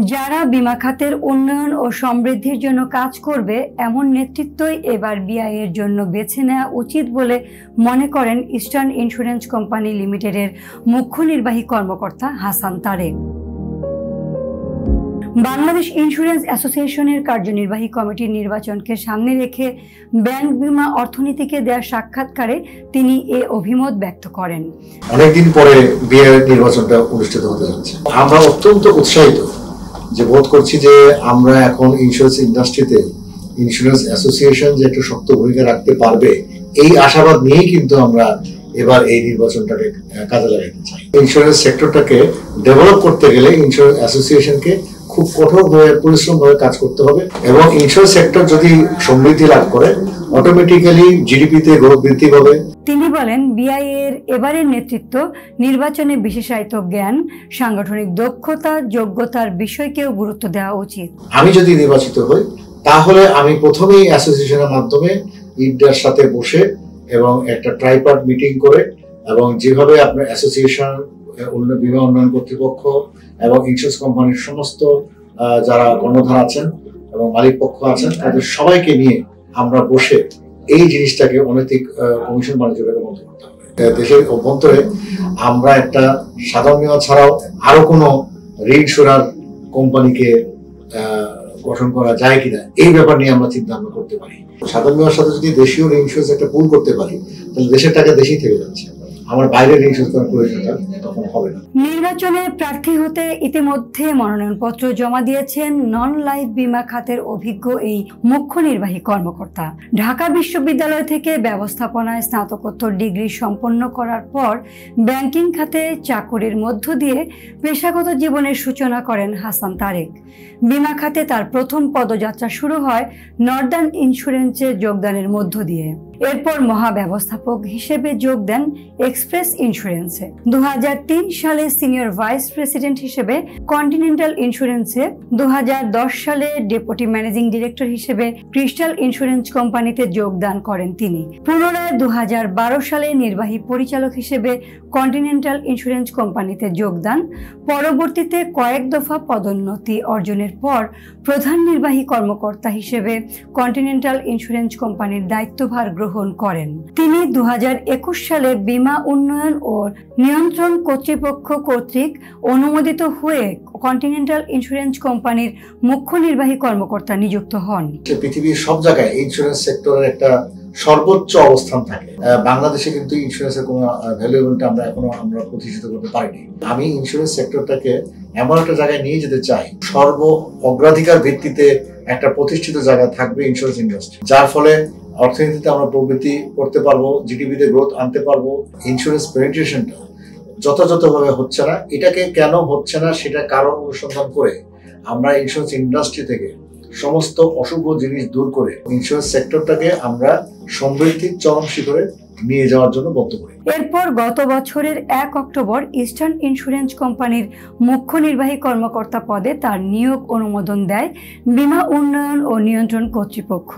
যারা বীমা খাতের উন্নয়ন ও সমৃদ্ধির জন্য কাজ করবে এমন নেতৃত্বই এবার বিআই এর জন্য বেছে নেওয়া উচিত বলে মনে করেন ইস্টার্ন ইন্স্যুরেন্স কোম্পানি লিমিটেডের মুখ্য নির্বাহী কর্মকর্তা হাসান তারেক। বাংলাদেশ ইন্স্যুরেন্স অ্যাসোসিয়েশনের কার্যনির্বাহী কমিটির নির্বাচনকে সামনে রেখে ব্যাংক বীমা অর্থনীতিকে দেওয়া সাক্ষাৎকারে তিনি এ অভিমত ব্যক্ত করেন। অনেকদিন পরে বিআই নির্বাচনটা অনুষ্ঠিত হতে যাচ্ছে। আমরা অত্যন্ত উৎসাহিত যে বোধ করছি যে আমরা এখন ইন্স্যুরেন্স ইন্ডাস্ট্রিতে ইন্স্যুরেন্স অ্যাসোসিয়েশন যে একটু শক্ত ভূমিকা রাখতে পারবে এই আশাবাদ নিয়েই কিন্তু আমরা এবার এই নির্বাচনটাকে কাজে লাগাতে চাই। ইন্স্যুরেন্স সেক্টরটাকে ডেভেলপ করতে গেলে ইন্স্যুরেন্স অ্যাসোসিয়েশনকে খুব কঠোরভাবে পরিশ্রমভাবে কাজ করতে হবে এবং ইন্স্যুরেন্স সেক্টর যদি সমৃদ্ধি লাভ করে অটোমেটিক্যালি জিডিপিতে গ্রোথ বৃদ্ধি পাবে। তিনি বলেন, বিআই এর এবারের নেতৃত্ব নির্বাচনে বিশেষায়িত জ্ঞান, সাংগঠনিক দক্ষতা, যোগ্যতার বিষয়কেও গুরুত্ব দেওয়া উচিত। আমি যদি নির্বাচিত হই তাহলে আমি প্রথমেই অ্যাসোসিয়েশনের মাধ্যমে ইডার সাথে বসে এবং একটা ট্রাইপার্ট মিটিং করে এবং যেভাবে আপনার অ্যাসোসিয়েশন বীমা উন্নয়ন কর্তৃপক্ষ এবং ইন্স্যুরেন্স কোম্পানির সমস্ত যারা কর্ণধার আছেন এবং মালিক পক্ষ আছেন তাদের সবাইকে নিয়ে আমরা বসে এই জিনিসটাকে অনৈতিক কমিশন বাণিজ্যটাকে বন্ধ করতে হবে। দেশের অভ্যন্তরে আমরা একটা সাধারণ বীমা ছাড়াও আরো কোনো রিইন্স্যুরার কোম্পানিকে গঠন করা যায় কিনা এই ব্যাপার নিয়ে আমরা চিন্তা ভাবনা করতে পারি। সাধারণ বীমার সাথে যদি দেশীয় ইন্স্যুরেন্স একটা পুল করতে পারি তাহলে দেশের টাকা দেশেই থেকে যাচ্ছে, আমার বাইরের ইন্স্যুরেন্স করার প্রয়োজনটা তখন হবে না। নির্বাচনে প্রার্থী হতে ইতিমধ্যে মনোনয়নপত্র জমা দিয়েছেন নন লাইফ বীমা খাতের অভিজ্ঞ এই মুখ্য নির্বাহী কর্মকর্তা। ঢাকা বিশ্ববিদ্যালয় থেকে ব্যবস্থাপনায় স্নাতকোত্তর ডিগ্রি সম্পন্ন করার পর ব্যাংকিং খাতে চাকুরির মধ্য দিয়ে পেশাগত জীবনের সূচনা করেন হাসান তারেক। বীমা খাতে তার প্রথম পদযাত্রা শুরু হয় নর্দার্ন ইন্স্যুরেন্সে যোগদানের মধ্য দিয়ে। এরপর মহাব্যবস্থাপক হিসেবে যোগ দেন এক্সপ্রেস ইন্স্যুরেন্সে। 2003 সালে সিনিয়র ভাইস প্রেসিডেন্ট হিসেবে কন্টিনেন্টাল ইন্স্যুরেন্সে, 2010 সালে ডেপুটি ম্যানেজিং ডিরেক্টর হিসেবে ক্রিস্টাল ইন্স্যুরেন্স কোম্পানিতে যোগদান করেন তিনি। পুনরায় 2012 সালে নির্বাহী পরিচালক হিসেবে কন্টিনেন্টাল ইন্স্যুরেন্স কোম্পানিতে যোগদান। পরবর্তীতে কয়েক দফা পদোন্নতি অর্জনের পর প্রধান নির্বাহী কর্মকর্তা হিসেবে কন্টিনেন্টাল ইন্স্যুরেন্স কোম্পানির দায়িত্বভার গ্রহণ করেন। তিনি 2021 সালে বীমা উন্নয়ন ও নিয়ন্ত্রণ কর্তৃপক্ষ কর্তৃক অনুমোদিত হয়ে কন্টিনেন্টাল ইন্স্যুরেন্স কোম্পানির মুখ্য নির্বাহী কর্মকর্তা নিযুক্ত হন। পৃথিবীর সব জায়গায় ইন্স্যুরেন্স সেক্টরের একটা সর্বোচ্চ অবস্থান থাকে। বাংলাদেশে কিন্তু ইন্স্যুরেন্সের কোনো ভ্যালুয়েবলটা আমরা প্রতিষ্ঠিত করতে পারিনি। আমি ইন্স্যুরেন্স সেক্টরটাকে এমন একটা জায়গায় নিয়ে যেতে চাই সর্ব অগ্রাধিকার ভিত্তিতে একটা প্রতিষ্ঠিত জায়গা থাকবে ইন্স্যুরেন্স ইন্ডাস্ট্রি, যার ফলে অর্থনীতিতে আমরা প্রবৃদ্ধি করতে পারবো, জিডিপিতে গ্রোথ আনতে পারবো। ইন্স্যুরেন্স পেনিট্রেশনটা যথাযথভাবে হচ্ছে না, এটাকে কেন হচ্ছে না সেটা কারণ অনুসন্ধান করে আমরা ইন্স্যুরেন্স ইন্ডাস্ট্রি থেকে সমস্ত অশুভ জিনিস দূর করে ইন্স্যুরেন্স সেক্টরটাকে আমরা সমৃদ্ধির চরম শিখরে নিয়ে যাওয়ার জন্য বদ্ধ করি। এরপর গত বছরের 1 অক্টোবর ইস্টার্ন ইন্স্যুরেন্স কোম্পানির মুখ্য নির্বাহী কর্মকর্তা পদে তার নিয়োগ অনুমোদন দেয় বীমা উন্নয়ন ও নিয়ন্ত্রণ কর্তৃপক্ষ।